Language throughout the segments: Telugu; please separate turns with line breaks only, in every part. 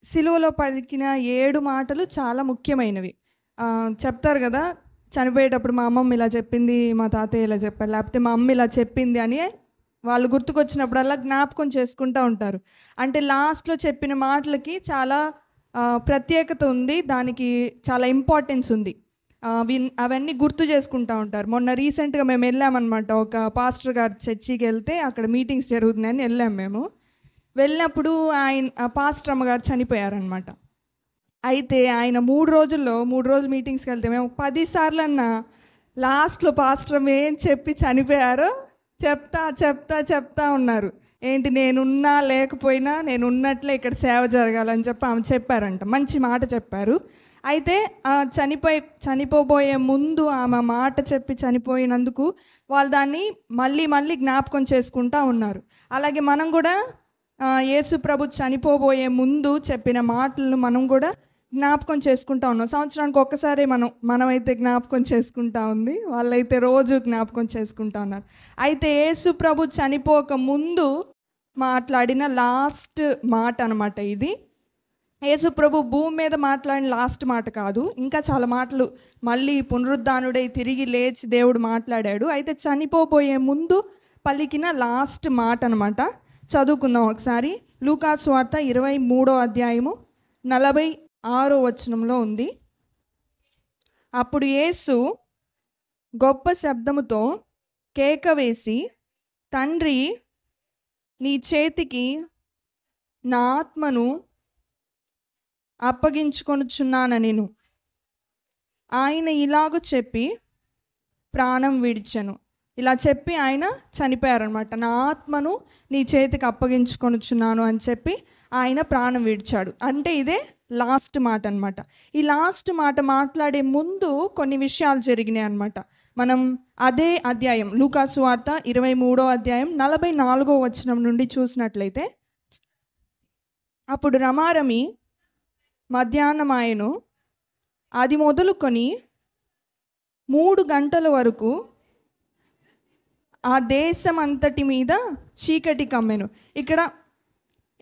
సిలువలో పలికిన 7 మాటలు చాలా ముఖ్యమైనవి. చెప్తారు గదా! చనిపోయేటప్పుడు మా అమ్మమ్మ ఇలా చెప్పింది, మా తాతయ్య ఇలా చెప్పారు, లేకపోతే మా అమ్మ ఇలా చెప్పింది అని వాళ్ళు గుర్తుకొచ్చినప్పుడల్లా జ్ఞాపకం చేసుకుంటా ఉంటారు. అంటే లాస్ట్‌లో చెప్పిన మాటలకి చాలా ప్రత్యేకత ఉంది. దానికి చాలా ఇంపార్టెన్స్ ఉంది. అవన్నీ గుర్తు చేసుకుంటా ఉంటారు. మొన్న రీసెంట్‌గా మేము వెళ్ళామనమాట. ఒక పాస్టర్ గారి చర్చికెళ్తే అక్కడ మీటింగ్స్ జరుగుతున్నాయని వెళ్ళాం మేము. వెళ్ళినప్పుడు పాస్టర్ అమ్మగారు చనిపోయారనమాట. అయితే ఆయన 3 రోజులు మీటింగ్స్‌కెళ్తే మేము 10 సార్లన్నా లాస్ట్‌లో పాస్టర్ అమ్మ ఏం చెప్పి చనిపోయారో చెప్తా ఉన్నారు. ఏంటి నేనున్నా లేకపోయినా నేనున్నట్లే ఇక్కడ సేవ జరగాలని చెప్పి ఆమె చెప్పారంట. మంచి మాట చెప్పారు. అయితే చనిపోబోయే ముందు ఆమె మాట చెప్పి చనిపోయినందుకు వాళ్ళు దాన్ని మళ్ళీ జ్ఞాపకం చేసుకుంటా ఉన్నారు. అలాగే మనం కూడా యేసు ప్రభు చనిపోబోయే ముందు చెప్పిన మాటలను మనం కూడా జ్ఞాపకం చేసుకుంటా ఉన్నాం. సంవత్సరానికి ఒక్కసారి మనమైతే జ్ఞాపకం చేసుకుంటా ఉంది. వాళ్ళైతే రోజు జ్ఞాపకం చేసుకుంటా ఉన్నారు. అయితే యేసు ప్రభు చనిపోక ముందు మాట్లాడిన లాస్ట్ మాట అనమాట ఇది. యేసు ప్రభు భూమి మీద మాట్లాడిన లాస్ట్ మాట కాదు. ఇంకా చాలా మాటలు మళ్ళీ పునరుద్ధానుడై తిరిగి లేచి దేవుడు మాట్లాడాడు. అయితే చనిపోబోయే ముందు పలికిన లాస్ట్ మాట అనమాట. చదువుకుందాం ఒకసారి. లూకా సువార్త 23వ అధ్యాయము 46వ వచనంలో ఉంది. అప్పుడు యేసు గొప్ప శబ్దముతో కేక వేసి, తండ్రి, నీ చేతికి నా ఆత్మను అప్పగించుకొనుచున్నానెను. ఆయన ఇలాగ చెప్పి ప్రాణం విడిచెను. ఇలా చెప్పి ఆయన చనిపోయారనమాట. నా ఆత్మను నీ చేతికి అప్పగించుకొనుచున్నాను అని చెప్పి ఆయన ప్రాణం విడిచాడు. అంటే ఇదే లాస్ట్ మాట అనమాట. ఈ లాస్ట్ మాట మాట్లాడే ముందు కొన్ని విషయాలు జరిగినాయి అనమాట. మనం అదే అధ్యాయం లూకా సువార్త 23వ అధ్యాయం 44వ వచనం నుండి చూసినట్లయితే, అప్పుడు రమారమి మధ్యాహ్నమాయెను. అది మొదలుకొని 3 గంటల వరకు ఆ దేశం అంతటి మీద చీకటి కమ్మెను.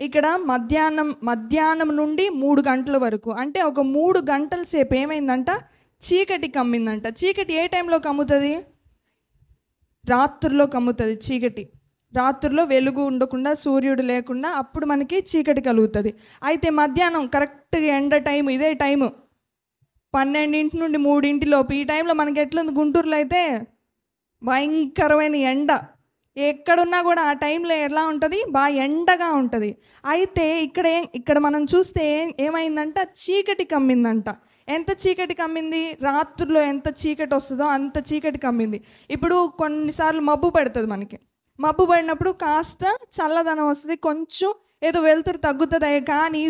ఇక్కడ మధ్యాహ్నం నుండి 3 గంటల వరకు, అంటే ఒక 3 గంటల సేపు ఏమైందంట, చీకటి కమ్మిందంట. చీకటి ఏ టైంలో కమ్ముతుంది? రాత్రుల్లో కమ్ముతుంది చీకటి. రాత్రుల్లో వెలుగు ఉండకుండా, సూర్యుడు లేకుండా అప్పుడు మనకి చీకటి కలుగుతుంది. అయితే మధ్యాహ్నం కరెక్ట్గా ఎండ టైం, ఇదే టైము 12 నుండి 3 లోపు, ఈ టైంలో మనకి ఎట్లుంది, గుంటూరులో అయితే భయంకరమైన ఎండ. ఎక్కడున్నా కూడా ఆ టైంలో ఎలా ఉంటుంది, బాగా ఎండగా ఉంటుంది. అయితే ఇక్కడ మనం చూస్తే ఏమైందంట, చీకటి కమ్మిందంట. ఎంత చీకటి కమ్మింది? రాత్రుల్లో ఎంత చీకటి వస్తుందో అంత చీకటి కమ్మింది. ఇప్పుడు కొన్నిసార్లు మబ్బు పడుతుంది మనకి. మబ్బు పడినప్పుడు కాస్త చల్లదనం వస్తుంది, కొంచెం ఏదో వెలుతురు తగ్గుతుంది. కానీ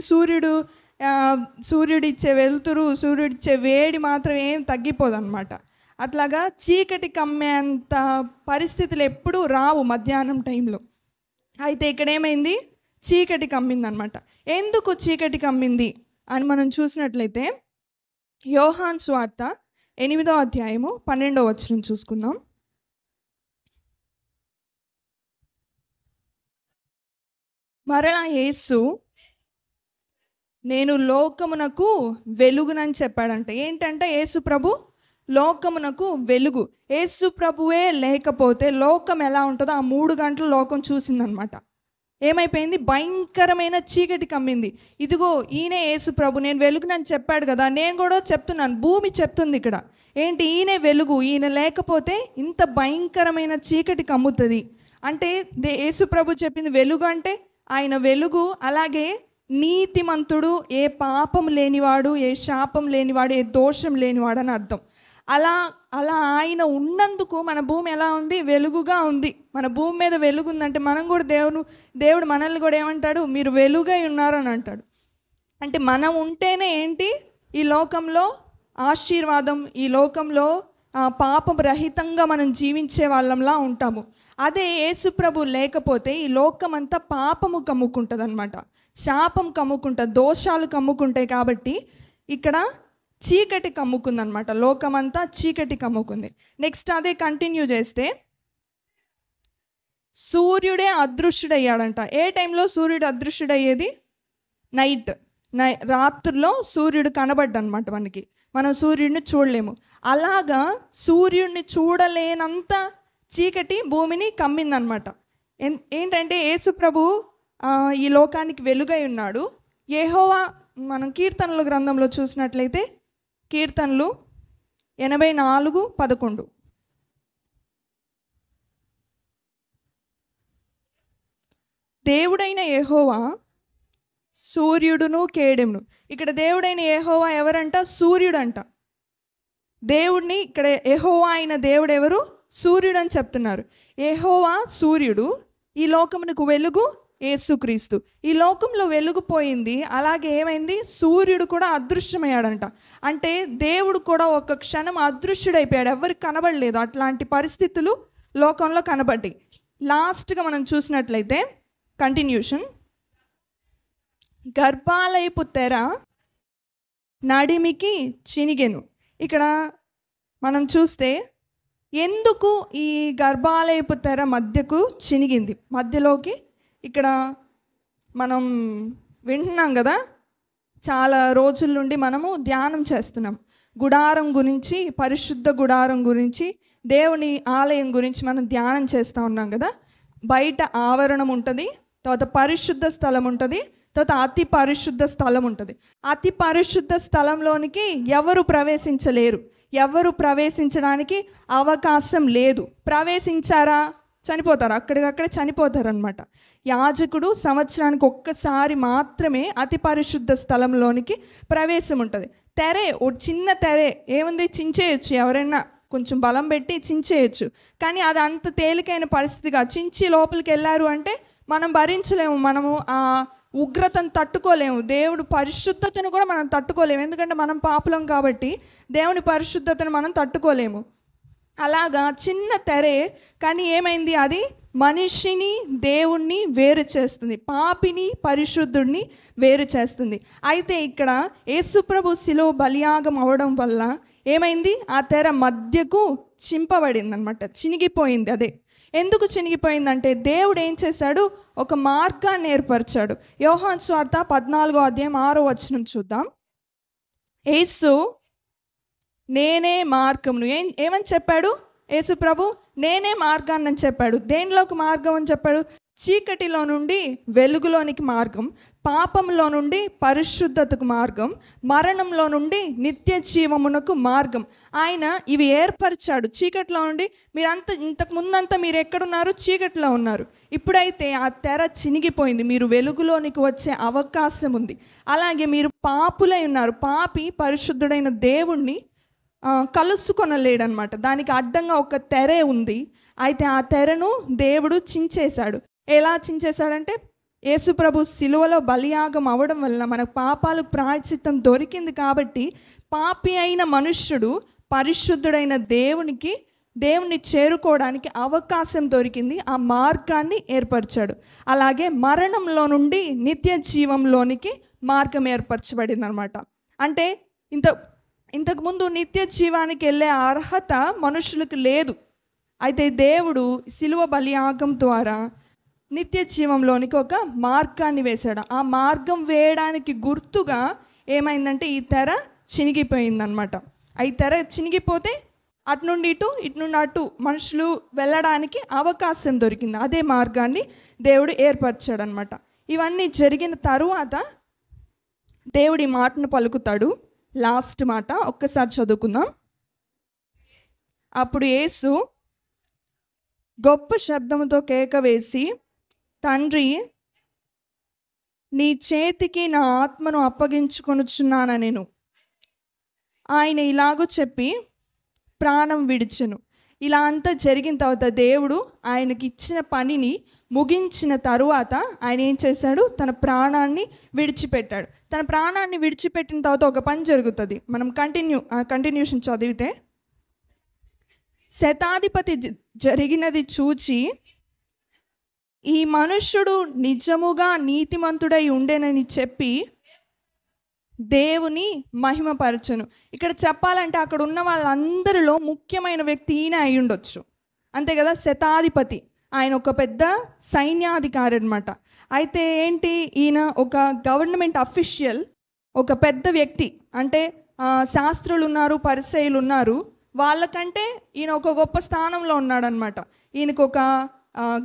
సూర్యుడిచ్చే వెలుతురు, సూర్యుడిచ్చే వేడి మాత్రం ఏం తగ్గిపోదు అనమాట. అట్లాగా చీకటి కమ్మేంత పరిస్థితులు ఎప్పుడూ రావు మధ్యాహ్నం టైంలో. అయితే ఇక్కడ ఏమైంది, చీకటి కమ్మింది అనమాట. ఎందుకు చీకటి కమ్మింది అని మనం చూసినట్లయితే, యోహాను సువార్త 8వ అధ్యాయము 12వ వచనం చూసుకుందాం. మరలా యేసు, నేను లోకమునకు వెలుగునని చెప్పాడంట. ఏంటంటే యేసు ప్రభు లోకమునకు వెలుగు. యేసు ప్రభువే లేకపోతే లోకం ఎలా ఉంటుందో ఆ 3 గంటలు లోకం చూసిందనమాట. ఏమైపోయింది, భయంకరమైన చీకటి కమ్మింది. ఇదిగో ఈయనే యేసు ప్రభు, నేను వెలుగునని చెప్పాడు కదా, నేను కూడా చెప్తున్నాను, భూమి చెప్తుంది ఇక్కడ. ఏంటి, ఈయనే వెలుగు, ఈయన లేకపోతే ఇంత భయంకరమైన చీకటి కమ్ముతుంది. అంటే యేసు ప్రభు చెప్పింది వెలుగు అంటే ఆయన వెలుగు. అలాగే నీతిమంతుడు, ఏ పాపం లేనివాడు, ఏ శాపం లేనివాడు, ఏ దోషం లేనివాడు అని అర్థం. అలా ఆయన ఉన్నందుకు మన భూమి ఎలా ఉంది, వెలుగుగా ఉంది. మన భూమి మీద వెలుగు ఉందంటే మనం కూడా దేవుడు మనల్ని కూడా ఏమంటాడు, మీరు వెలుగై ఉన్నారు అని అంటాడు. అంటే మనం ఉంటేనే ఏంటి, ఈ లోకంలో ఆశీర్వాదం, ఈ లోకంలో పాపం రహితంగా మనం జీవించే వాళ్ళంలా ఉంటాము. అదే యేసు ప్రభు లేకపోతే ఈ లోకం అంతా పాపము కమ్ముకుంటుంది అనమాట, శాపం కమ్ముకుంటుంది, దోషాలు కమ్ముకుంటాయి. కాబట్టి ఇక్కడ చీకటి కమ్ముకుందనమాట, లోకమంతా చీకటి కమ్ముకుంది. నెక్స్ట్ అదే కంటిన్యూ చేస్తే, సూర్యుడే అదృశ్యుడయ్యాడంట. ఏ టైంలో సూర్యుడు అదృశ్యుడయ్యేది? రాత్రుల్లో సూర్యుడు కనబడ్డనమాట మనకి. మనం సూర్యుడిని చూడలేము. అలాగా సూర్యుడిని చూడలేనంత చీకటి భూమిని కమ్మిందనమాట. ఏంటంటే యేసు ప్రభువు ఈ లోకానికి వెలుగై ఉన్నాడు. యెహోవా మనం కీర్తనల గ్రంథంలో చూసినట్లయితే కీర్తనలు 84:11 దేవుడైన యెహోవా సూర్యుడును కేడెమును. ఇక్కడ దేవుడైన యెహోవా ఎవరంట? సూర్యుడంట. దేవుడిని ఇక్కడ యెహోవా అయిన దేవుడు ఎవరు? సూర్యుడు అని చెప్తున్నారు. యెహోవా సూర్యుడు, ఈ లోకమునకు వెలుగు యేసుక్రీస్తు. ఈ లోకంలో వెలుగుపోయింది, అలాగే ఏమైంది? సూర్యుడు కూడా అదృశ్యమయ్యాడంట. అంటే దేవుడు కూడా ఒక క్షణం అదృశ్యుడైపోయాడు, ఎవరికి కనబడలేదు. అట్లాంటి పరిస్థితులు లోకంలో కనబడ్డాయి. లాస్ట్గా మనం చూసినట్లయితే కంటిన్యూషన్, గర్భాలయపు తెర నడిమికి చినిగెను. ఇక్కడ మనం చూస్తే ఎందుకు ఈ గర్భాలయపు తెర మధ్యకు చినిగింది, మధ్యలోకి ఇక్కడ మనం వింటున్నాం కదా, చాలా రోజుల నుండి మనము ధ్యానం చేస్తున్నాం గుడారం గురించి, పరిశుద్ధ గుడారం గురించి, దేవుని ఆలయం గురించి మనం ధ్యానం చేస్తూ ఉన్నాం కదా. బయట ఆవరణం ఉంటుంది, తర్వాత పరిశుద్ధ స్థలం ఉంటుంది, తర్వాత అతి పరిశుద్ధ స్థలం ఉంటుంది. అతి పరిశుద్ధ స్థలంలోనికి ఎవరు ప్రవేశించలేరు, ఎవరు ప్రవేశించడానికి అవకాశం లేదు. ప్రవేశించారా చనిపోతారు, అక్కడికక్కడే చనిపోతారు అనమాట. యాజకుడు సంవత్సరానికి ఒక్కసారి మాత్రమే అతి పరిశుద్ధ స్థలంలోనికి ప్రవేశం ఉంటుంది. తెరే, ఓ చిన్న తెరే ఏముంది, చించేయచ్చు, ఎవరైనా కొంచెం బలం పెట్టి చించేయచ్చు. కానీ అది అంత తేలికైన పరిస్థితిగా, చించి లోపలికి వెళ్ళారు అంటే మనం భరించలేము, మనము ఆ ఉగ్రతను తట్టుకోలేము, దేవుడు పరిశుద్ధతను కూడా మనం తట్టుకోలేము. ఎందుకంటే మనం పాపులం కాబట్టి దేవుని పరిశుద్ధతను మనం తట్టుకోలేము. అలాగా చిన్న తెరే, కానీ ఏమైంది, అది మనిషిని దేవుణ్ణి వేరు చేస్తుంది, పాపిని పరిశుద్ధుడిని వేరు చేస్తుంది. అయితే ఇక్కడ యేసుప్రభు శిలువ బలియాగం అవడం వల్ల ఏమైంది, ఆ తెర మధ్యకు చింపబడింది అనమాట, చినిగిపోయింది. అదే ఎందుకు చినిగిపోయిందంటే దేవుడు ఏం చేశాడు, ఒక మార్గాన్ని ఏర్పరిచాడు. యోహాను సువార్త 14:6 చూద్దాం. యేసు నేనే మార్గమును, ఏమని చెప్పాడు యేసు ప్రభు? నేనే మార్గాన్ని అని చెప్పాడు. దేనిలోకి మార్గం అని చెప్పాడు? చీకటిలో నుండి వెలుగులోనికి మార్గం, పాపంలో నుండి పరిశుద్ధతకు మార్గం, మరణంలో నుండి నిత్య జీవమునకు మార్గం. ఆయన ఇవి ఏర్పరిచాడు. చీకటిలో నుండి ఇంతకు ముందంతా మీరు ఎక్కడున్నారు? చీకటిలో ఉన్నారు. ఇప్పుడైతే ఆ తెర చినిగిపోయింది, మీరు వెలుగులోనికి వచ్చే అవకాశం ఉంది. అలాగే మీరు పాపులై ఉన్నారు, పాపి పరిశుద్ధుడైన దేవుణ్ణి కలుసుకొనలేడనమాట. దానికి అడ్డంగా ఒక తెరే ఉంది. అయితే ఆ తెరను దేవుడు చించేశాడు. ఎలా చించేశాడంటే యేసుప్రభు శిలువలో బలియాగం అవడం వల్ల మన పాపాలు ప్రాయశ్చిత్తం దొరికింది. కాబట్టి పాపి అయిన మనుష్యుడు పరిశుద్ధుడైన దేవుని చేరుకోవడానికి అవకాశం దొరికింది, ఆ మార్గాన్ని ఏర్పరిచాడు. అలాగే మరణంలో నుండి నిత్య జీవంలోనికి మార్గం ఏర్పరచబడింది అనమాట. అంటే ఇంతకుముందు నిత్య జీవానికి వెళ్ళే అర్హత మనుషులకు లేదు. అయితే దేవుడు శిలువ బలియాగం ద్వారా నిత్య జీవంలోనికి ఒక మార్గాన్ని వేశాడు. ఆ మార్గం వేయడానికి గుర్తుగా ఏమైందంటే ఈ తెర చినిగిపోయిందనమాట. ఈ తెర చినిగిపోతే అటు నుండి అటు మనుషులు వెళ్ళడానికి అవకాశం దొరికింది. అదే మార్గాన్ని దేవుడు ఏర్పరిచాడు అనమాట. ఇవన్నీ జరిగిన తరువాత దేవుడి మాటను పలుకుతాడు. లాస్ట్ మాట ఒక్కసారి చదువుకుందాం. అప్పుడు యేసు గొప్ప శబ్దముతో కేక వేసి, తండ్రి, నీ చేతికి నా ఆత్మను అప్పగించుకొనుచున్నాను నేను. ఆయన ఇలాగూ చెప్పి ప్రాణం విడిచెను. ఇలా అంతా జరిగిన తర్వాత దేవుడు ఆయనకి ఇచ్చిన పనిని ముగించిన తరువాత ఆయన ఏం చేశాడు, తన ప్రాణాన్ని విడిచిపెట్టాడు. తన ప్రాణాన్ని విడిచిపెట్టిన తర్వాత ఒక పని జరుగుతుంది. మనం కంటిన్యూషన్ చదివితే, శతాధిపతి జరిగినది చూచి ఈ మనుష్యుడు నిజముగా నీతిమంతుడై ఉండేనని చెప్పి దేవుని మహిమపరచును. ఇక్కడ చెప్పాలంటే అక్కడ ఉన్న వాళ్ళందరిలో ముఖ్యమైన వ్యక్తి ఈయన అయి ఉండొచ్చు, అంతే కదా. శతాధిపతి, ఆయన ఒక పెద్ద సైన్యాధికారి అనమాట. అయితే ఏంటి, ఈయన ఒక గవర్నమెంట్ అఫీషియల్, ఒక పెద్ద వ్యక్తి అంటే శాస్త్రులు ఉన్నారు, పరిసయ్యులు ఉన్నారు. వాళ్ళకంటే ఈయన ఒక గొప్ప స్థానంలో ఉన్నాడనమాట. ఈయనకు ఒక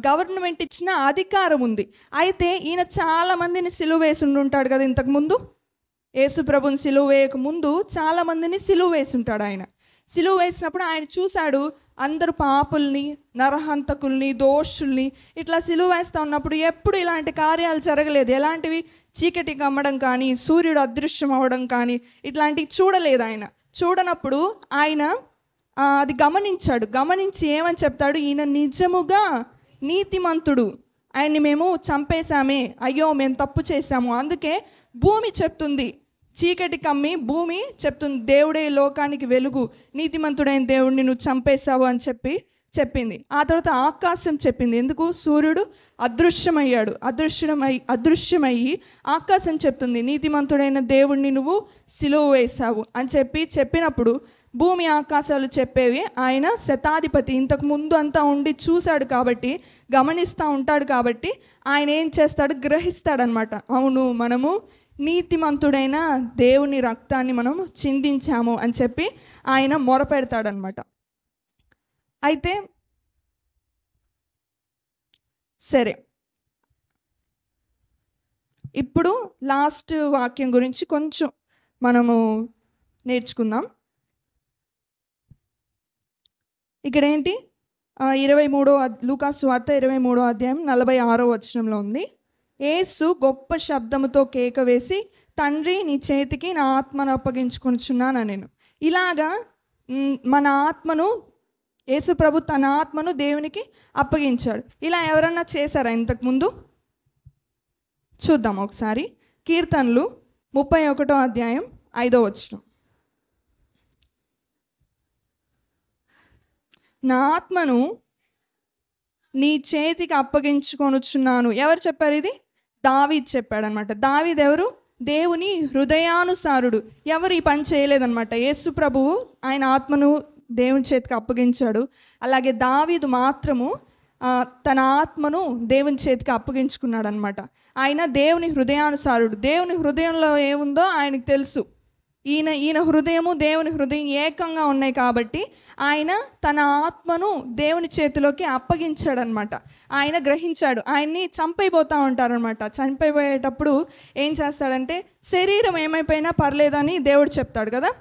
గవర్నమెంట్ ఇచ్చిన అధికారం ఉంది. అయితే ఈయన చాలామందిని సిలువ వేసి ఉంటాడు కదా. ఇంతకుముందు యేసు ప్రభుని సిలువ వేయక ముందు చాలామందిని సిలువ వేసి ఉంటాడు. ఆయన సిలువ వేసినప్పుడు ఆయన చూశాడు అందరు పాపుల్ని, నరహంతకుల్ని, దోషుల్ని ఇట్లా సిలువ వేస్తూ ఉన్నప్పుడు ఎప్పుడు ఇలాంటి కార్యాలు జరగలేదు. ఎలాంటివి చీకటి కమ్మడం కానీ, సూర్యుడు అదృశ్యం అవ్వడం కానీ ఇట్లాంటివి చూడలేదు. ఆయన చూడనప్పుడు ఆయన అది గమనించాడు. గమనించి ఏమని చెప్తాడు, ఈయన నిజముగా నీతిమంతుడు, ఆయన్ని మేము చంపేశామే, అయ్యో మేము తప్పు చేశాము. అందుకే భూమి చెప్తుంది, చీకటి కమ్మి భూమి చెప్తుంది, దేవుడే లోకానికి వెలుగు, నీతిమంతుడైన దేవుడిని నువ్వు చంపేశావు అని చెప్పింది. ఆ తర్వాత ఆకాశం చెప్పింది. ఎందుకు? సూర్యుడు అదృశ్యమయ్యి ఆకాశం చెప్తుంది, నీతిమంతుడైన దేవుడిని నువ్వు సిలువ వేశావు అని చెప్పినప్పుడు భూమి ఆకాశాలు చెప్పేవి. ఆయన శతాధిపతి, ఇంతకు ముందు అంతా ఉండి చూశాడు కాబట్టి, గమనిస్తూ ఉంటాడు కాబట్టి ఆయన ఏం చేస్తాడు, గ్రహిస్తాడనమాట. అవును, మనము నీతిమంతుడైన దేవుని రక్తాన్ని మనము చిందించాము అని చెప్పి ఆయన మొరపెడతాడనమాట. అయితే సరే, ఇప్పుడు లాస్ట్ వాక్యం గురించి కొంచెం మనము నేర్చుకుందాం. ఇక్కడ ఏంటి, 23 లూకాసు వార్త 23 అధ్యాయం 46 వచనంలో ఉంది. యేసు గొప్ప శబ్దముతో కేక వేసి, తండ్రి నీ చేతికి నా ఆత్మను అప్పగించుకొనిచున్నాను నేను. ఇలాగా మన ఆత్మను, యేసు ప్రభు తన ఆత్మను దేవునికి అప్పగించాడు. ఇలా ఎవరన్నా చేశారా ఇంతకుముందు? చూద్దాం ఒకసారి. కీర్తనలు 31 అధ్యాయం 5వ వచనం. నా ఆత్మను నీ చేతికి అప్పగించుకొనుచున్నాను. ఎవరు చెప్పారు ఇది? దావీదు చెప్పాడనమాట. దావీదు ఎవరు? దేవుని హృదయానుసారుడు. ఎవరు ఈ పని చేయలేదనమాట. యేసు ప్రభువు ఆయన ఆత్మను దేవుని చేతికి అప్పగించాడు. అలాగే దావీదు మాత్రము తన ఆత్మను దేవుని చేతికి అప్పగించుకున్నాడు అనమాట. ఆయన దేవుని హృదయానుసారుడు. దేవుని హృదయంలో ఏముందో ఆయనకు తెలుసు. ఈయన హృదయము దేవుని హృదయం ఏకంగా ఉన్నాయి కాబట్టి ఆయన తన ఆత్మను దేవుని చేతిలోకి అప్పగించాడనమాట. ఆయన గ్రహించాడు. ఆయన్ని చంపైపోతూ ఉంటారనమాట. చంపైపోయేటప్పుడు ఏం చేస్తాడంటే, శరీరం ఏమైపోయినా పర్లేదని దేవుడు చెప్తాడు కదా.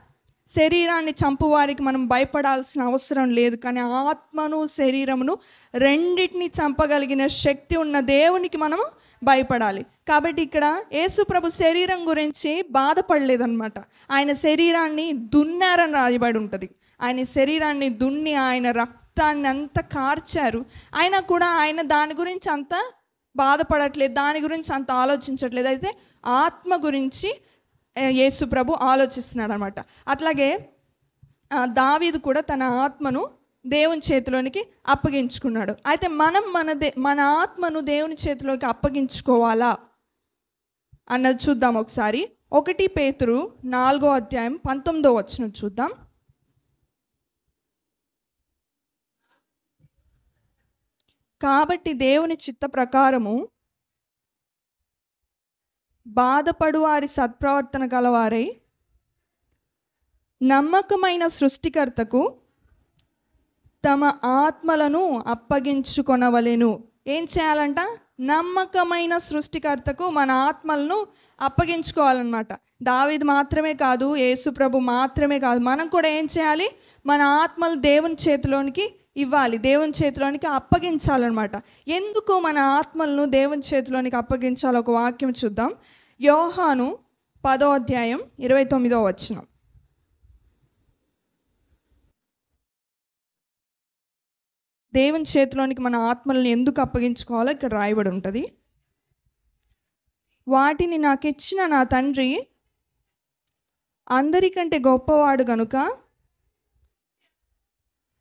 శరీరాన్ని చంపువారికి మనం భయపడాల్సిన అవసరం లేదు, కానీ ఆత్మను శరీరమును రెండింటిని చంపగలిగిన శక్తి ఉన్న దేవునికి మనము భయపడాలి. కాబట్టి ఇక్కడ యేసు ప్రభు శరీరం గురించి బాధపడలేదన్నమాట. ఆయన శరీరాన్ని దున్నారని రాయబడి ఉంటుంది. ఆయన శరీరాన్ని దున్ని ఆయన రక్తాన్ని అంతా కార్చారు. అయినా కూడా ఆయన దాని గురించి అంత బాధపడట్లేదు, దాని గురించి అంత ఆలోచించట్లేదు. అయితే ఆత్మ గురించి యేసు ప్రభు ఆలోచిస్తున్నాడు అనమాట. అట్లాగే దావీదు కూడా తన ఆత్మను దేవుని చేతిలోనికి అప్పగించుకున్నాడు. అయితే మనం మన ఆత్మను దేవుని చేతిలోకి అప్పగించుకోవాలా అన్నది చూద్దాం ఒకసారి. 1 పేతురు 4వ అధ్యాయం 19వ వచనం చూద్దాం. కాబట్టి దేవుని చిత్త ప్రకారము బాధపడు వారి సత్ప్రవర్తన గలవారై నమ్మకమైన సృష్టికర్తకు తమ ఆత్మలను అప్పగించుకొనవలెను. ఏం చేయాలంట? నమ్మకమైన సృష్టికర్తకు మన ఆత్మలను అప్పగించుకోవాలన్నమాట. దావీదు మాత్రమే కాదు, యేసు ప్రభు మాత్రమే కాదు, మనం కూడా ఏం చేయాలి? మన ఆత్మలు దేవుని చేతిలోనికి ఇవ్వాలి, దేవుని చేతిలోనికి అప్పగించాలన్నమాట. ఎందుకు మన ఆత్మలను దేవుని చేతిలోనికి అప్పగించాలో ఒక వాక్యం చూద్దాం. యోహాను 10వ అధ్యాయం 29వ వచనం. దేవుని చేతిలోనికి మన ఆత్మలను ఎందుకు అప్పగించుకోవాలో ఇక్కడ రాయబడి ఉంటుంది. వాటిని నాకు ఇచ్చిన నా తండ్రి అందరికంటే గొప్పవాడు గనుక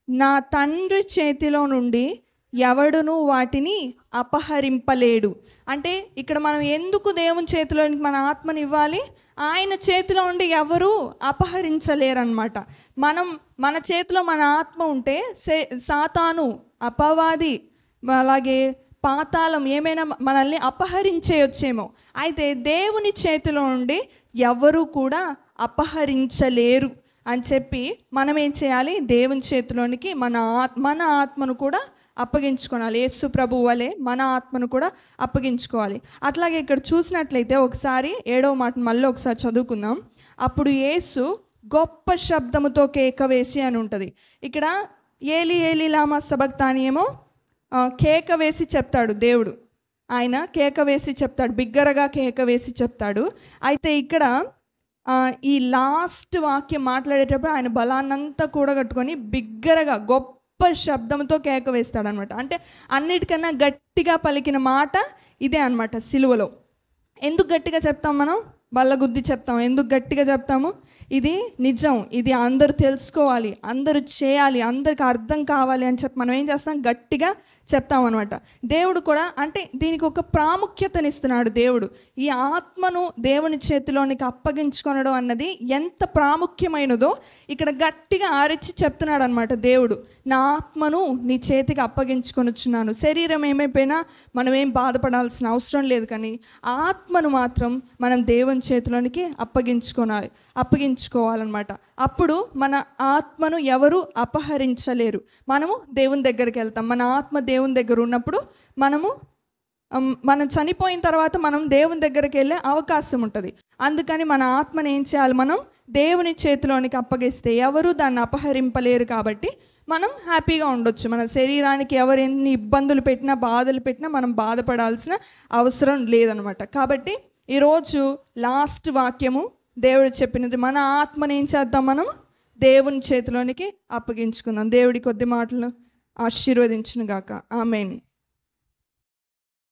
నా తండ్రి చేతిలో నుండి ఎవడును వాటిని అపహరింపలేడు. అంటే ఇక్కడ మనం ఎందుకు దేవుని చేతిలోనికి మన ఆత్మని ఇవ్వాలి? ఆయన చేతిలో ఉండి ఎవరు అపహరించలేరన్నమాట. మన చేతిలో మన ఆత్మ ఉంటే సాతాను, అపవాది, అలాగే పాతాళం ఏమైనా మనల్ని అపహరించేయొచ్చేమో. అయితే దేవుని చేతిలో ఉండి ఎవరు కూడా అపహరించలేరు అని చెప్పి మనం ఏం చేయాలి? దేవుని చేతిలోనికి మన ఆత్మను కూడా అప్పగించుకోవాలి. యేసు ప్రభువు వలె మన ఆత్మను కూడా అప్పగించుకోవాలి. అట్లాగే ఇక్కడ చూసినట్లయితే ఒకసారి 7వ మాట మళ్ళీ ఒకసారి చదువుకుందాం. అప్పుడు యేసు గొప్ప శబ్దముతో కేక వేసి అని ఉంటుంది. ఇక్కడ ఏలి ఏలి లామా సబక్తాని ఏమో కేక వేసి చెప్తాడు దేవుడు. ఆయన కేక వేసి చెప్తాడు, బిగ్గరగా కేక వేసి చెప్తాడు. అయితే ఇక్కడ ఈ లాస్ట్ వాక్యం మాట్లాడేటప్పుడు ఆయన బలాన్నంతా కూడగట్టుకొని బిగ్గరగా గొప్ప శబ్దంతో కేక వేస్తాడనమాట. అంటే అన్నిటికన్నా గట్టిగా పలికిన మాట ఇదే అనమాట సిలువలో. ఎందుకు గట్టిగా చెప్తాం? మనం బల్లగుద్ది చెప్తాం. ఎందుకు గట్టిగా చెప్తాము? ఇది నిజం, ఇది అందరూ తెలుసుకోవాలి, అందరూ చేయాలి, అందరికి అర్థం కావాలి అని చెప్పి మనం ఏం చేస్తాం? గట్టిగా చెప్తాం అనమాట. దేవుడు కూడా అంటే దీనికి ఒక ప్రాముఖ్యతనిస్తున్నాడు దేవుడు. ఈ ఆత్మను దేవుని చేతిలోనికి అప్పగించుకొనడం అన్నది ఎంత ప్రాముఖ్యమైనదో ఇక్కడ గట్టిగా ఆరిచి చెప్తున్నాడు అనమాట దేవుడు. నా ఆత్మను నీ చేతికి అప్పగించుకొనుచున్నాను. శరీరం ఏమైపోయినా మనం ఏం బాధపడాల్సిన అవసరం లేదు, కానీ ఆత్మను మాత్రం మనం దేవుని చేతిలోనికి అప్పగించుకోవాలన్నమాట. అప్పుడు మన ఆత్మను ఎవరు అపహరించలేరు. మనము దేవుని దగ్గరికి వెళ్తాం. మన ఆత్మ దేవుని దగ్గర ఉన్నప్పుడు మనం చనిపోయిన తర్వాత మనం దేవుని దగ్గరికి వెళ్ళే అవకాశం ఉంటుంది. అందుకని మన ఆత్మను ఏం చేయాలి? మనం దేవుని చేతిలోనికి అప్పగిస్తే ఎవరు దాన్ని అపహరింపలేరు. కాబట్టి మనం హ్యాపీగా ఉండొచ్చు. మన శరీరానికి ఎవరు ఎన్ని ఇబ్బందులు పెట్టినా, బాధలు పెట్టినా మనం బాధపడాల్సిన అవసరం లేదనమాట. కాబట్టి ఈరోజు లాస్ట్ వాక్యము దేవుడు చెప్పినది, మన ఆత్మను ఏం చేద్దాం? మనం దేవుని చేతిలోనికి అప్పగించుకుందాం. దేవుడి కొద్ది మాటలు ఆశీర్వదించును గాక. ఆమేన్.